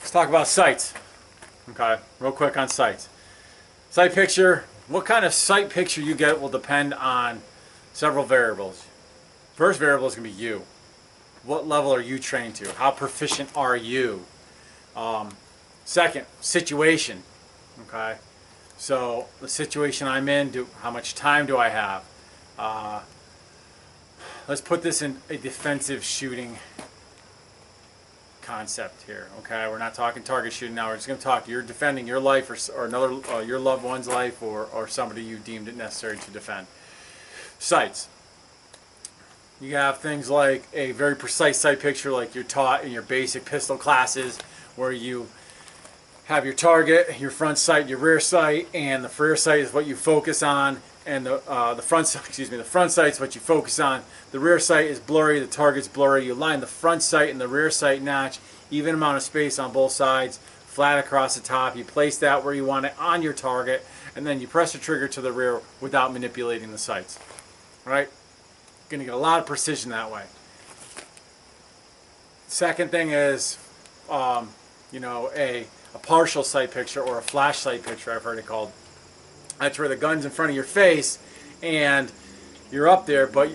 Let's talk about sights. Okay, real quick on sights. Sight picture, what kind of sight picture you get will depend on several variables. First variable is going to be you. What level are you trained to? How proficient are you? Second, situation. Okay, so the situation I'm in, how much time do I have? Let's put this in a defensive shooting concept here. Okay, we're not talking target shooting now. We're just going to talk. You're defending your life or another your loved one's life or somebody you deemed it necessary to defend. Sights. You have things like a very precise sight picture, like you're taught in your basic pistol classes, where you have your target, your front sight, your rear sight, and the rear sight is what you focus on, and the front sight is what you focus on. The rear sight is blurry, the target's blurry. You line the front sight and the rear sight notch, even amount of space on both sides, flat across the top. You place that where you want it on your target, and then you press the trigger to the rear without manipulating the sights. All right? You're going to get a lot of precision that way. Second thing is, a partial sight picture or a flash sight picture, I've heard it called. That's where the gun's in front of your face and you're up there, but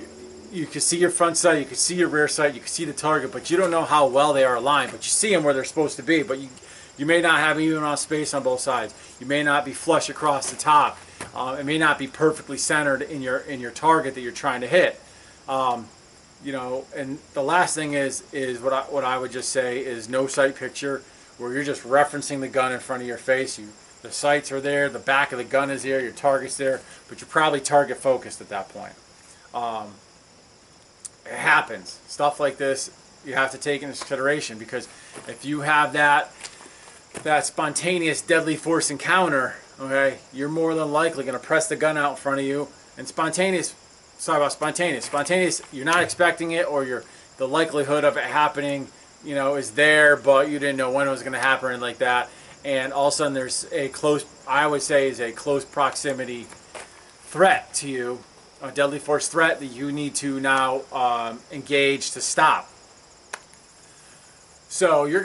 you can see your front sight, you can see your rear sight, you can see the target, but you don't know how well they are aligned. But you see them where they're supposed to be, but you may not have even enough space on both sides. You may not be flush across the top. It may not be perfectly centered in your target that you're trying to hit. And the last thing is what I would just say is no sight picture, where you're just referencing the gun in front of your face. The sights are there, the back of the gun is there, your target's there, but you're probably target focused at that point. It happens. Stuff like this you have to take into consideration, because if you have that spontaneous deadly force encounter, okay, you're more than likely going to press the gun out in front of you. And spontaneous, you're not expecting it, or the likelihood of it happening, is there, but you didn't know when it was going to happen and like that. And all of a sudden there's a close proximity threat to you, a deadly force threat that you need to now engage to stop. So your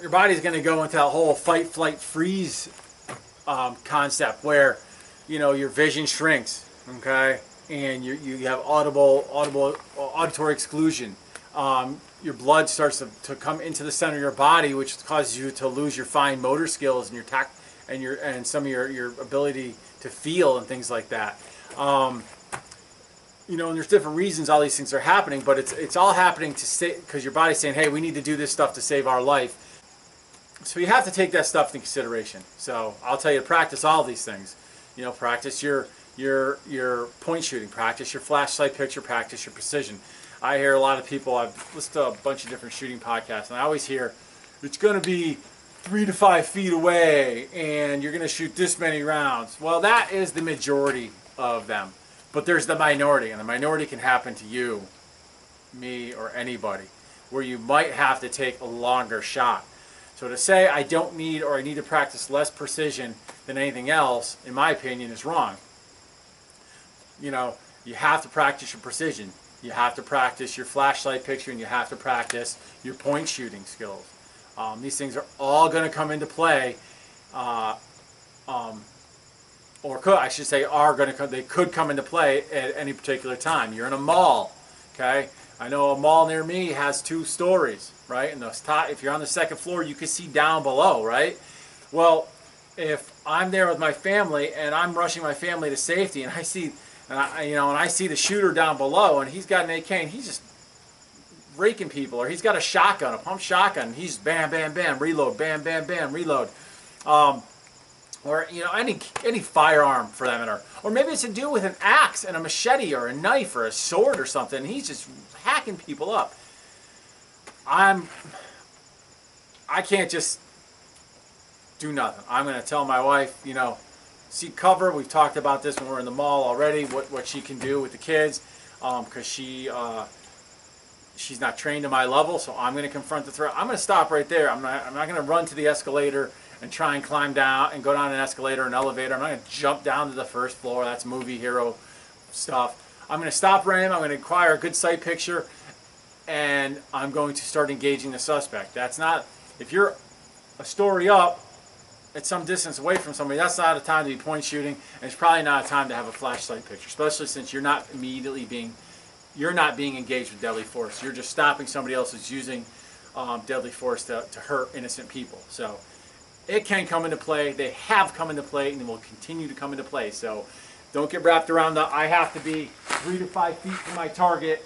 body's gonna go into that whole fight, flight, freeze concept, where your vision shrinks, okay, and you have auditory exclusion. Your blood starts to come into the center of your body, which causes you to lose your fine motor skills and and some of your ability to feel and things like that. And there's different reasons all these things are happening, but it's all happening because your body's saying, hey, we need to do this stuff to save our life. So you have to take that stuff into consideration. So I'll tell you to practice all these things. Practice your point shooting, practice your flash sight picture, practice your precision. I hear a lot of people, I've listened to a bunch of different shooting podcasts, and I always hear, it's going to be 3 to 5 feet away, and you're going to shoot this many rounds. Well, that is the majority of them. But there's the minority, and the minority can happen to you, me, or anybody, where you might have to take a longer shot. So to say I don't need, or I need to practice less precision than anything else, in my opinion, is wrong. You have to practice your precision. You have to practice your flashlight picture, and you have to practice your point shooting skills. These things are all going to come into play, they could come into play at any particular time. You're in a mall, okay? I know a mall near me has 2 stories, right? And if you're on the second floor, you can see down below, right? Well, if I'm there with my family and I'm rushing my family to safety, and I see the shooter down below, and he's got an AK, and he's just raking people, or he's got a pump shotgun, and he's bam, bam, bam, reload, bam, bam, bam, reload. Or any firearm for that matter. Or maybe it's to do with an axe and a machete or a knife or a sword or something, and he's just hacking people up. I can't just do nothing. I'm going to tell my wife, seek cover. We've talked about this when we're in the mall already, what she can do with the kids, because she's not trained to my level, so I'm going to confront the threat. I'm going to stop right there. I'm not going to run to the escalator and try and climb down and go down an escalator or an elevator. I'm not going to jump down to the first floor. That's movie hero stuff. I'm going to stop right in. I'm going to acquire a good sight picture, and I'm going to start engaging the suspect. That's not, if you're a story up at some distance away from somebody, that's not a time to be point shooting, and it's probably not a time to have a flashlight picture, especially since you're not being engaged with deadly force. You're just stopping somebody else who's using deadly force to hurt innocent people. So it can come into play. They have come into play and will continue to come into play. So don't get wrapped around the I have to be 3 to 5 feet from my target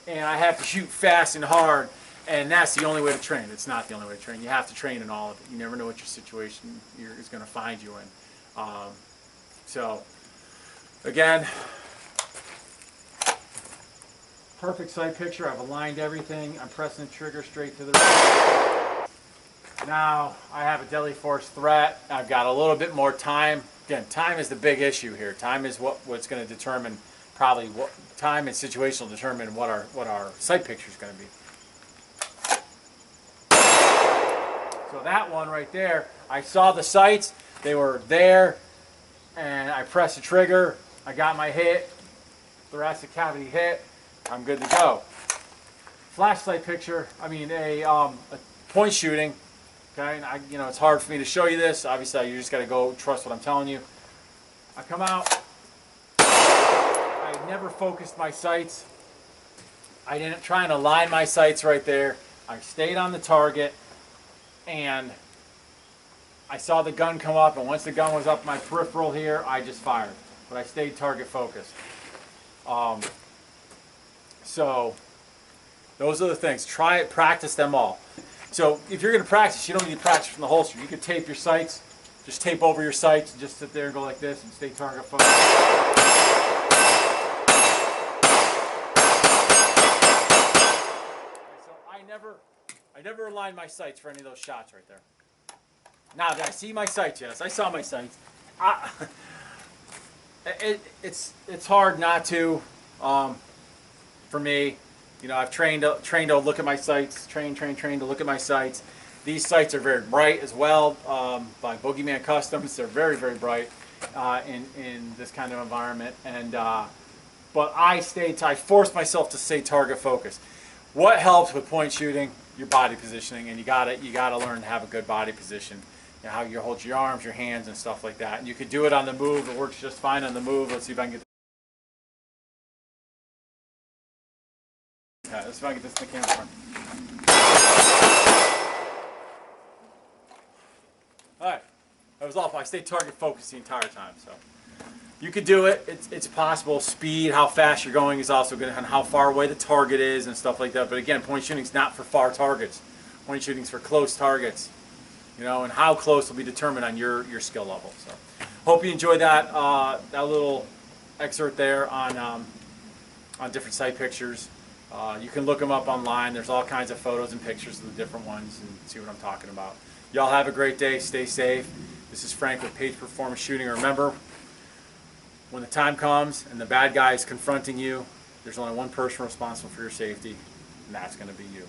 and I have to shoot fast and hard, and that's the only way to train. It's not the only way to train. You have to train in all of it. You never know what your situation is going to find you in. So again, perfect sight picture. I've aligned everything. I'm pressing the trigger straight to the right. Now I have a deadly force threat. I've got a little bit more time. Again, time is the big issue here. Time is what's going to determine probably what time and situation will determine what our sight picture is going to be. So that one right there, I saw the sights. They were there, and I pressed the trigger. I got my hit, thoracic cavity hit. I'm good to go. Flashlight picture. I mean a point shooting. Okay, and it's hard for me to show you this. Obviously, you just got to go trust what I'm telling you. I come out. I never focused my sights. I didn't try and align my sights right there. I stayed on the target, and I saw the gun come up. And once the gun was up my peripheral here, I just fired. But I stayed target focused. So those are the things. Try it. Practice them all. So if you're going to practice, you don't need to practice from the holster. You can tape your sights. Just tape over your sights and just sit there and go like this and stay target focused. So I never aligned my sights for any of those shots right there. Now, did I see my sights? Yes, I saw my sights. It's hard not to. For me, I've trained to look at my sights, trained to look at my sights. These sights are very bright as well, by Boogeyman Customs. They're very, very bright in this kind of environment. And but I forced myself to stay target focused. What helps with point shooting? Your body positioning, and you gotta learn to have a good body position. How you hold your arms, your hands, and stuff like that. And you could do it on the move. It works just fine on the move. Let's see if I can get. Let's see if I can get this in the camera front. Alright, that was awful. I stayed target focused the entire time. So you could do it. It's possible. Speed, how fast you're going is also good, and how far away the target is and stuff like that. But again, point shooting is not for far targets. Point shooting is for close targets. And how close will be determined on your skill level. So hope you enjoyed that little excerpt there on different sight pictures. You can look them up online. There's all kinds of photos and pictures of the different ones and see what I'm talking about. Y'all have a great day. Stay safe. This is Frank with Page Performance Shooting. Remember, when the time comes and the bad guy is confronting you, there's only one person responsible for your safety, and that's going to be you.